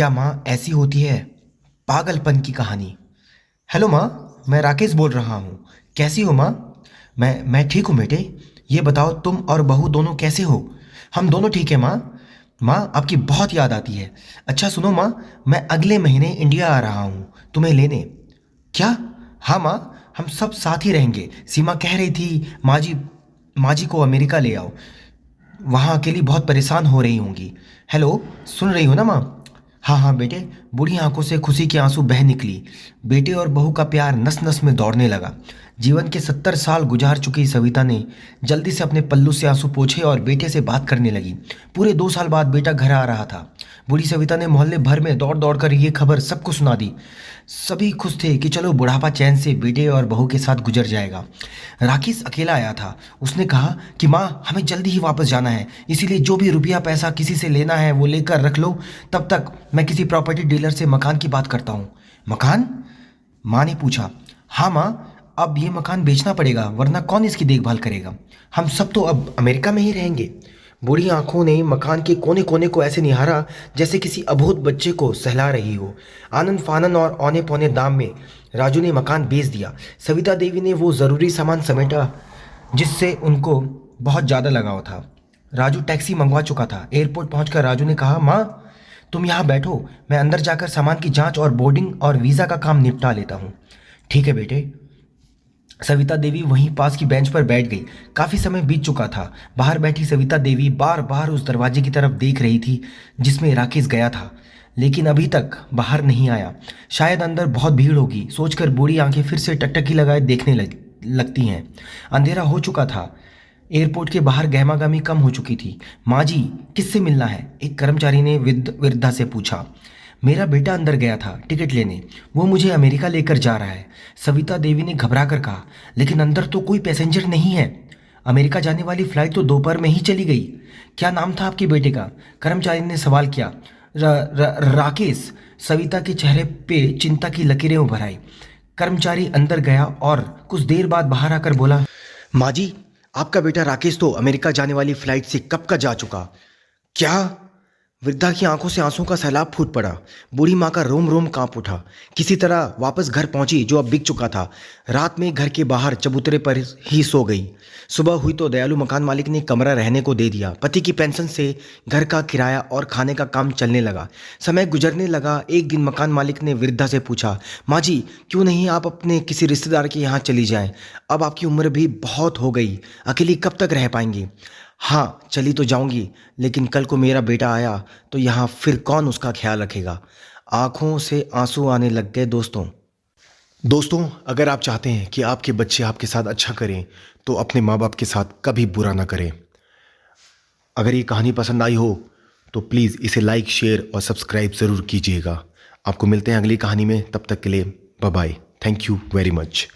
क्या माँ ऐसी होती है? पागलपन की कहानी। हेलो माँ, मैं राकेश बोल रहा हूँ। कैसी हो माँ? मैं ठीक हूँ बेटे। ये बताओ तुम और बहू दोनों कैसे हो? हम दोनों ठीक है माँ। माँ आपकी बहुत याद आती है। अच्छा सुनो माँ, मैं अगले महीने इंडिया आ रहा हूँ तुम्हें लेने। क्या? हाँ माँ, हम सब साथ ही रहेंगे। सीमा कह रही थी माँ जी को अमेरिका ले आओ। वहाँ अकेली बहुत परेशान हो रही होंगी। हेलो, सुन रही हो ना माँ? हाँ हाँ बेटे। बूढ़ी आंखों से खुशी के आंसू बह निकली। बेटे और बहू का प्यार नस नस में दौड़ने लगा। जीवन के 70 साल गुजार चुकी सविता ने जल्दी से अपने पल्लू से आंसू पोंछे और बेटे से बात करने लगी। पूरे 2 साल बाद बेटा घर आ रहा था। बूढ़ी सविता ने मोहल्ले भर में दौड़ दौड़ कर ये खबर सबको सुना दी। सभी खुश थे कि चलो बुढ़ापा चैन से बेटे और बहू के साथ गुजर जाएगा। राकेश अकेला आया था। उसने कहा कि माँ हमें जल्दी ही वापस जाना है, इसीलिए जो भी रुपया पैसा किसी से लेना है वो लेकर रख लो। तब तक मैं किसी प्रॉपर्टी डीलर से मकान की बात करता हूँ। मकान? माँ ने पूछा। हाँ माँ, अब ये मकान बेचना पड़ेगा वरना कौन इसकी देखभाल करेगा। हम सब तो अब अमेरिका में ही रहेंगे। बूढ़ी आंखों ने मकान के कोने कोने को ऐसे निहारा जैसे किसी अबोध बच्चे को सहला रही हो। आनन फानन और औने पौने दाम में राजू ने मकान बेच दिया। सविता देवी ने वो ज़रूरी सामान समेटा जिससे उनको बहुत ज़्यादा लगाव था। राजू टैक्सी मंगवा चुका था। एयरपोर्ट पहुंचकर राजू ने कहा, माँ तुम यहाँ बैठो, मैं अंदर जाकर सामान की जांच और बोर्डिंग और वीज़ा का काम निपटा लेता हूँ। ठीक है बेटे। सविता देवी वहीं पास की बेंच पर बैठ गई। काफी समय बीत चुका था। बाहर बैठी सविता देवी बार बार उस दरवाजे की तरफ देख रही थी जिसमें राकेश गया था, लेकिन अभी तक बाहर नहीं आया। शायद अंदर बहुत भीड़ होगी सोचकर बूढ़ी आंखें फिर से टकटकी लगाए देखने लगती हैं। अंधेरा हो चुका था। एयरपोर्ट के बाहर गहमागहमी कम हो चुकी थी। माँ जी, किससे मिलना है? एक कर्मचारी ने वृद्धा से पूछा। मेरा बेटा अंदर गया था टिकट लेने, वो मुझे अमेरिका लेकर जा रहा है, सविता देवी ने घबरा कर कहा। लेकिन अंदर तो कोई पैसेंजर नहीं है। अमेरिका जाने वाली फ्लाइट तो दोपहर में ही चली गई। क्या नाम था आपके बेटे का? कर्मचारी ने सवाल किया। राकेश। सविता के चेहरे पे चिंता की लकीरें उभर आई। कर्मचारी अंदर गया और कुछ देर बाद बाहर आकर बोला, माँ जी, आपका बेटा राकेश तो अमेरिका जाने वाली फ्लाइट से कब का जा चुका। क्या? वृद्धा की आंखों से आंसू का सैलाब फूट पड़ा। बूढ़ी माँ का रोम रोम कांप उठा। किसी तरह वापस घर पहुंची जो अब बिक चुका था। रात में घर के बाहर चबूतरे पर ही सो गई। सुबह हुई तो दयालु मकान मालिक ने कमरा रहने को दे दिया। पति की पेंशन से घर का किराया और खाने का काम चलने लगा। समय गुजरने लगा। एक दिन मकान मालिक ने वृद्धा से पूछा, माँ जी क्यों नहीं आप अपने किसी रिश्तेदार के यहाँ चली जाएं? अब आपकी उम्र भी बहुत हो गई, अकेली कब तक रह पाएंगी? हाँ चली तो जाऊंगी, लेकिन कल को मेरा बेटा आया तो यहाँ फिर कौन उसका ख्याल रखेगा? आंखों से आंसू आने लग गए। दोस्तों, अगर आप चाहते हैं कि आपके बच्चे आपके साथ अच्छा करें तो अपने माँ बाप के साथ कभी बुरा ना करें। अगर ये कहानी पसंद आई हो तो प्लीज़ इसे लाइक, शेयर और सब्सक्राइब ज़रूर कीजिएगा। आपको मिलते हैं अगली कहानी में, तब तक के लिए bye bye. Thank you very much.